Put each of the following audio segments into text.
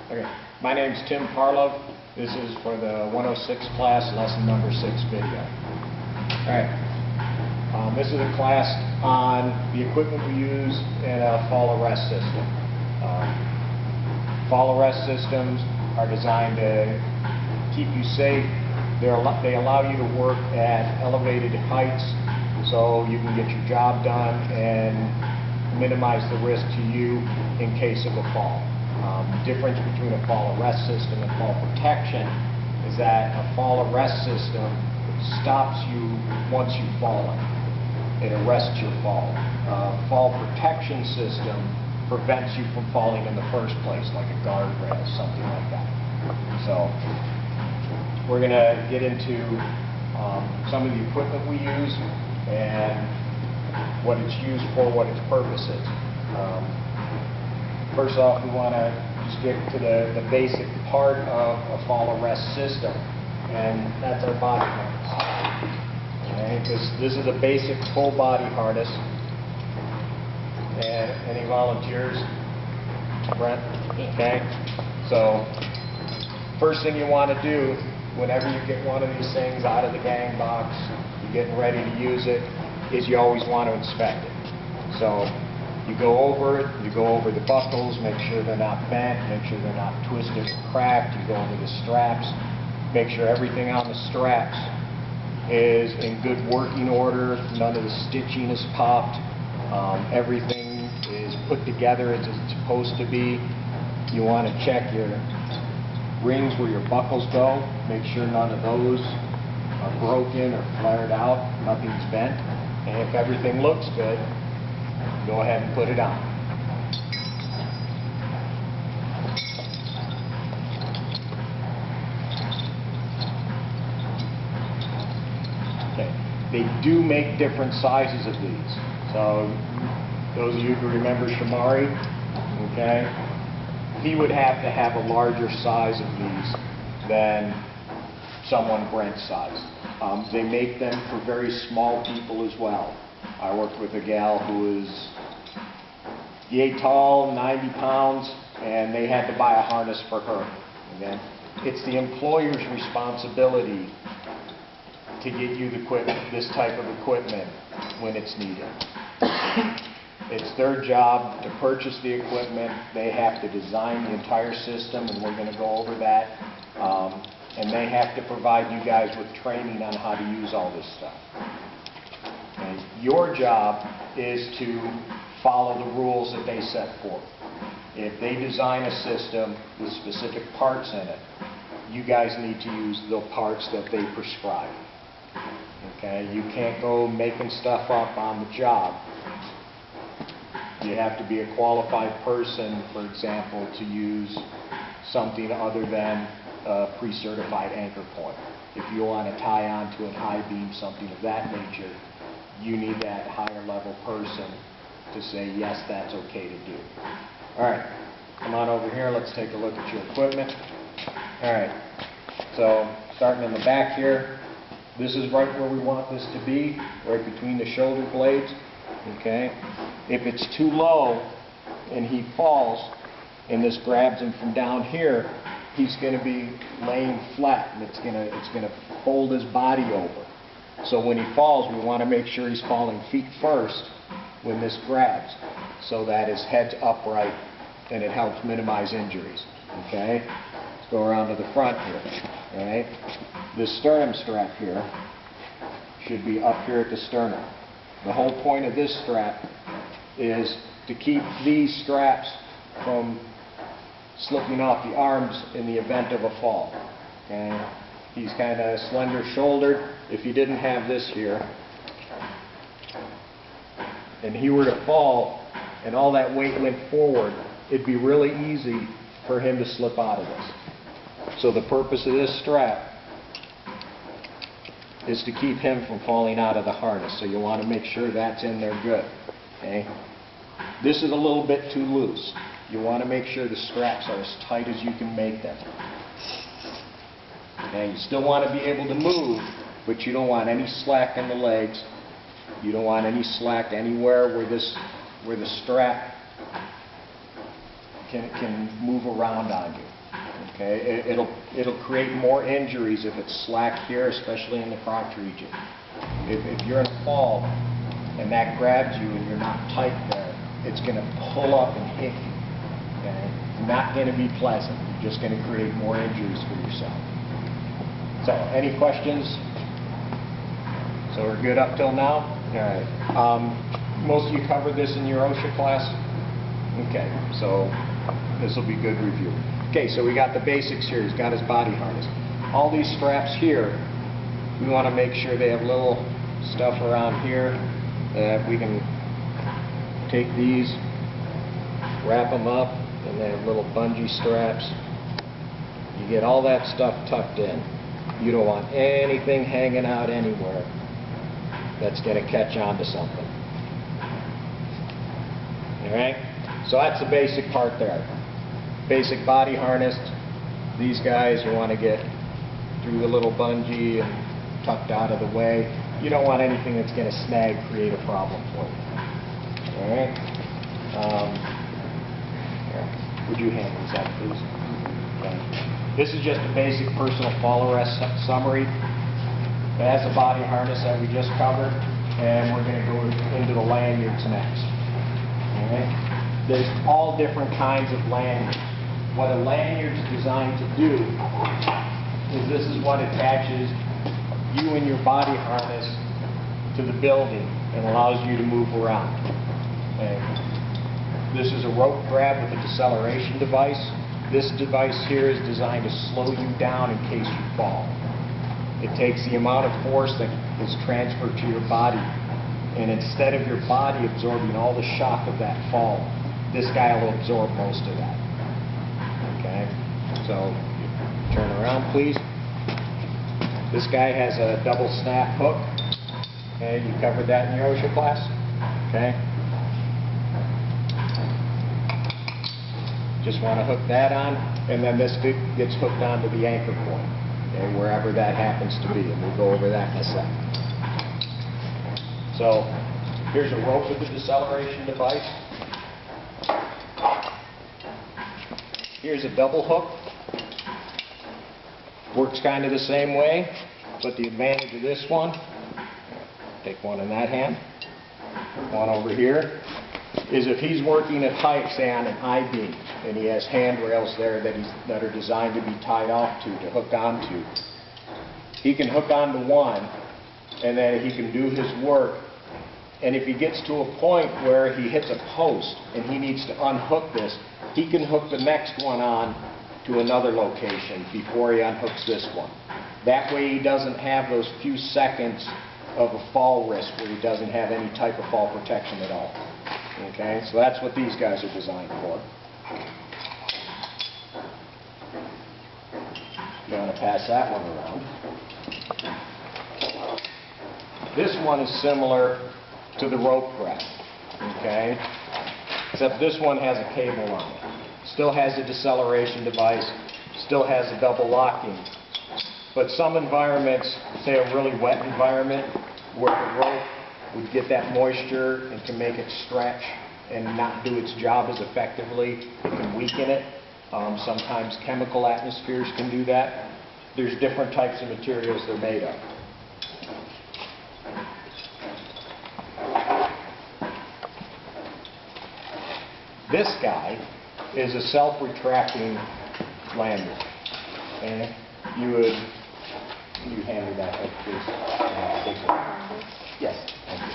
Okay, my name's Tim Parlove. This is for the 106 class, lesson number 6 video. Alright, this is a class on the equipment we use in a fall arrest system. Fall arrest systems are designed to keep you safe. They allow you to work at elevated heights so you can get your job done and minimize the risk to you in case of a fall. The difference between a fall arrest system and fall protection is that a fall arrest system stops you once you've fallen. It arrests your fall. A fall protection system prevents you from falling in the first place, like a guardrail, something like that. So we're going to get into some of the equipment we use and what it's used for, what its purpose is. First off, we want to just get to the basic part of a fall arrest system, and that's our body harness. Okay, this is a basic full body harness. And any volunteers? Brent? Okay. So, first thing you want to do whenever you get one of these things out of the gang box, you're getting ready to use it, is you always want to inspect it. So, you go over it, you go over the buckles, make sure they're not bent, make sure they're not twisted or cracked. You go over the straps, make sure everything on the straps is in good working order, none of the stitching is popped, everything is put together as it's supposed to be. You want to check your rings where your buckles go, make sure none of those are broken or flared out, nothing's bent, and if everything looks good, go ahead and put it on. Okay. They do make different sizes of these. So those of you who remember Shamari, okay, he would have to have a larger size of these than someone Brent's size. They make them for very small people as well. I worked with a gal who was yay tall, 90 pounds, and they had to buy a harness for her. Okay? It's the employer's responsibility to get you this type of equipment when it's needed. It's their job to purchase the equipment. They have to design the entire system, and we're going to go over that. And they have to provide you guys with training on how to use all this stuff. Okay? Your job is to follow the rules that they set forth. If they design a system with specific parts in it, you guys need to use the parts that they prescribe. Okay? You can't go making stuff up on the job. You have to be a qualified person, for example, to use something other than a pre-certified anchor point. If you want to tie onto an I-beam, something of that nature, you need that higher level person to say, yes, that's okay to do. Alright, come on over here, let's take a look at your equipment. Alright, so starting in the back here, this is right where we want this to be, right between the shoulder blades. Okay, if it's too low and he falls and this grabs him from down here, he's going to be laying flat and it's going to fold his body over. So when he falls, we want to make sure he's falling feet first when this grabs, so that his head's upright and it helps minimize injuries. Okay? Let's go around to the front here. Alright? This sternum strap here should be up here at the sternum. The whole point of this strap is to keep these straps from slipping off the arms in the event of a fall. Okay? He's kind of slender-shouldered. If you didn't have this here, and he were to fall, and all that weight went forward, it'd be really easy for him to slip out of this. So the purpose of this strap is to keep him from falling out of the harness. So you want to make sure that's in there good. Okay? This is a little bit too loose. You want to make sure the straps are as tight as you can make them. Okay? You still want to be able to move, but you don't want any slack in the legs. You don't want any slack anywhere where the strap can move around on you. Okay, it'll create more injuries if it's slack here, especially in the crotch region. If you're in a fall and that grabs you and you're not tight there, it's going to pull up and hit you. Okay, not going to be pleasant. You're just going to create more injuries for yourself. So, any questions? So we're good up till now? All right. Most of you covered this in your OSHA class? Okay, so this will be good review. Okay, so we got the basics here. He's got his body harness. All these straps here, we want to make sure they have little stuff around here that we can take these, wrap them up, and they have little bungee straps. You get all that stuff tucked in. You don't want anything hanging out anywhere that's going to catch on to something. Alright? So that's the basic part there. Basic body harness. These guys, you want to get through the little bungee and tucked out of the way. You don't want anything that's going to snag, create a problem for you. Alright? Would you hand these out, please? Okay. This is just a basic personal fall arrest summary. It has a body harness that we just covered, and we're going to go into the lanyards next. Alright? There's all different kinds of lanyards. What a lanyard is designed to do is this is what attaches you and your body harness to the building and allows you to move around. Okay. This is a rope grab with a deceleration device. This device here is designed to slow you down in case you fall. It takes the amount of force that is transferred to your body, and instead of your body absorbing all the shock of that fall, this guy will absorb most of that. Okay, so turn around, please. This guy has a double snap hook. Okay, you covered that in your OSHA class. Okay. Just want to hook that on, and then this gets hooked onto the anchor point, okay, wherever that happens to be, and we'll go over that in a second. So here's a rope with the deceleration device. Here's a double hook. Works kind of the same way, but the advantage of this one, take one in that hand, one over here, is if he's working at height, say on an I-beam, and he has handrails there that are designed to be tied off to hook onto, he can hook onto one, and then he can do his work. And if he gets to a point where he hits a post and he needs to unhook this, he can hook the next one on to another location before he unhooks this one. That way he doesn't have those few seconds of a fall risk where he doesn't have any type of fall protection at all. Okay, so that's what these guys are designed for. You want to pass that one around. This one is similar to the rope grab, okay? Except this one has a cable on it. Still has a deceleration device, still has a double locking. But some environments, say a really wet environment, where the rope would get that moisture and can make it stretch and not do its job as effectively, it can weaken it. Sometimes chemical atmospheres can do that. There's different types of materials they're made of. This guy is a self-retracting lanyard. Okay? You hand me that hook, please. Yes, thank you.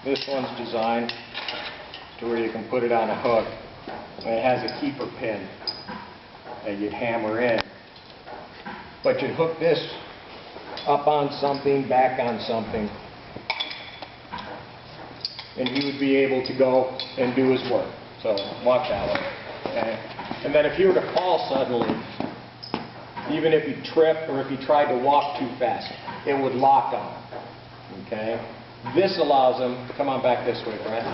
This one's designed to where you can put it on a hook, and it has a keeper pin that you'd hammer in. But you'd hook this up on something, back on something, and he would be able to go and do his work. So watch that one. Okay? And then if you were to fall suddenly, even if you trip or if you tried to walk too fast, it would lock on. Okay? This allows them, come on back this way, Brent.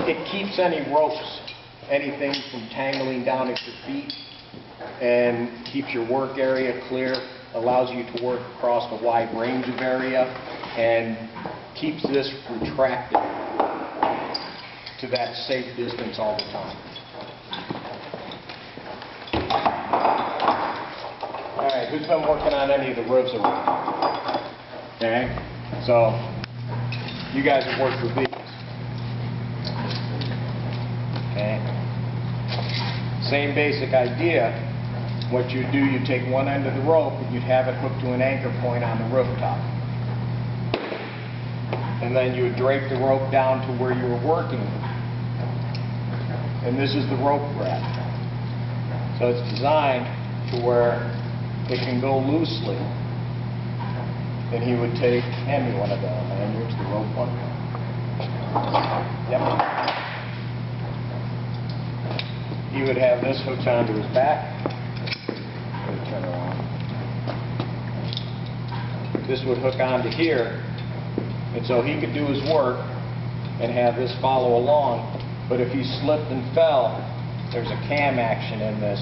It keeps any ropes, anything from tangling down at your feet, and keeps your work area clear. allows you to work across a wide range of area and keeps this retracted to that safe distance all the time. All right, who's been working on any of the roofs around? Okay, so you guys have worked with these. Okay, same basic idea. What you do, you take one end of the rope and you'd have it hooked to an anchor point on the rooftop. And then you would drape the rope down to where you were working. And this is the rope grab. So it's designed to where it can go loosely. And he would take, hand me one of the lanyards, the rope one. Yep. He would have this hooked onto his back. Let me turn around. This would hook onto here. And so he could do his work and have this follow along. But if he slipped and fell, there's a cam action in this.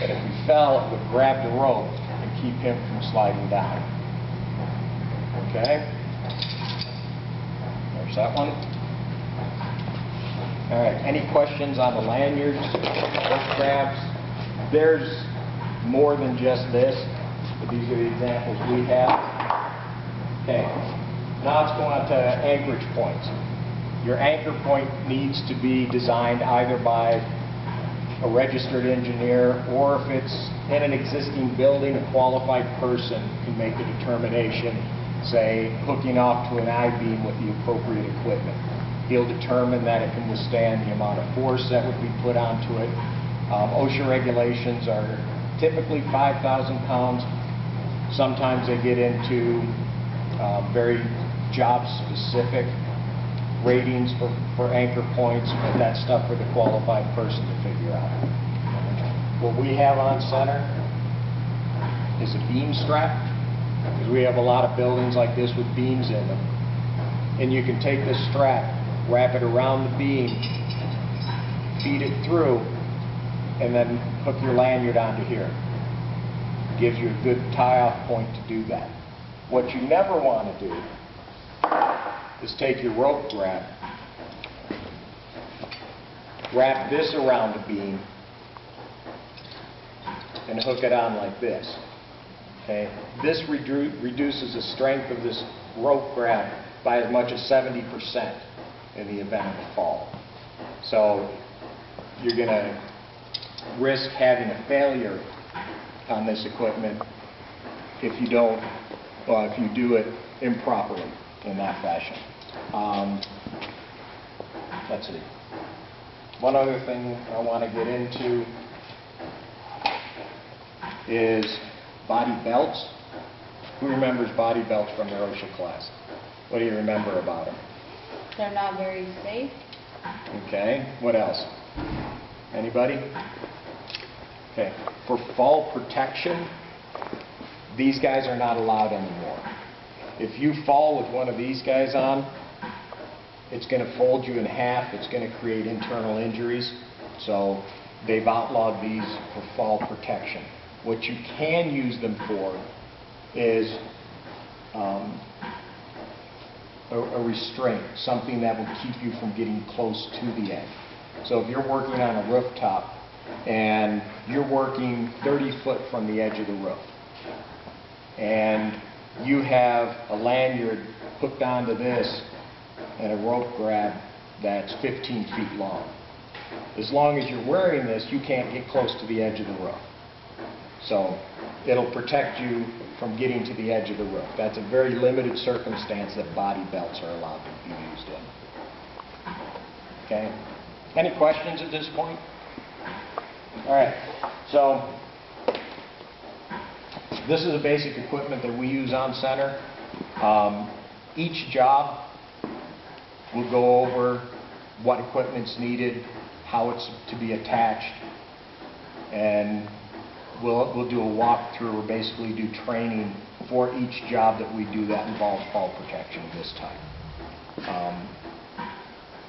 That if he fell, it would grab the rope and keep him from sliding down. Okay? There's that one. All right, any questions on the lanyards, rope grabs? There's more than just this, but these are the examples we have. Okay, now let's go on to anchorage points. Your anchor point needs to be designed either by a registered engineer, or if it's in an existing building, a qualified person can make a determination, say, hooking off to an I-beam with the appropriate equipment. He'll determine that it can withstand the amount of force that would be put onto it. OSHA regulations are typically 5,000 pounds. Sometimes they get into very job-specific ratings for anchor points, but that's stuff for the qualified person to figure out. What we have on center is a beam strap, because we have a lot of buildings like this with beams in them. And you can take this strap, wrap it around the beam, feed it through, and then hook your lanyard onto here. Gives you a good tie-off point to do that. What you never want to do is take your rope grab, wrap this around the beam, and hook it on like this. Okay? This reduces the strength of this rope grab by as much as 70% in the event of a fall. So you're going to risk having a failure on this equipment if you don't, well, if you do it improperly in that fashion. Let's see. One other thing I want to get into is body belts. Who remembers body belts from their OSHA class? What do you remember about them? They're not very safe. Okay. What else? Anybody? Okay. For fall protection, these guys are not allowed anymore. If you fall with one of these guys on, it's going to fold you in half. It's going to create internal injuries. So they've outlawed these for fall protection. What you can use them for is a restraint, something that will keep you from getting close to the edge. So if you're working on a rooftop and you're working 30 foot from the edge of the roof, and you have a lanyard hooked onto this and a rope grab that's 15 feet long. As long as you're wearing this, you can't get close to the edge of the roof. So it'll protect you from getting to the edge of the roof. That's a very limited circumstance that body belts are allowed to be used in. Okay? Any questions at this point? All right. So this is the basic equipment that we use on center. Each job we'll go over what equipment's needed, how it's to be attached, and we'll do a walkthrough or basically do training for each job that we do that involves fall protection of this type.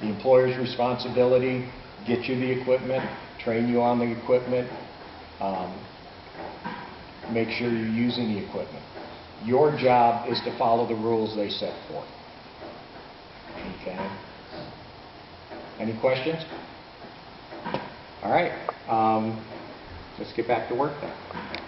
The employer's responsibility, get you the equipment, train you on the equipment. make sure you're using the equipment. Your job is to follow the rules they set forth. Okay? Any questions? All right. Let's get back to work then.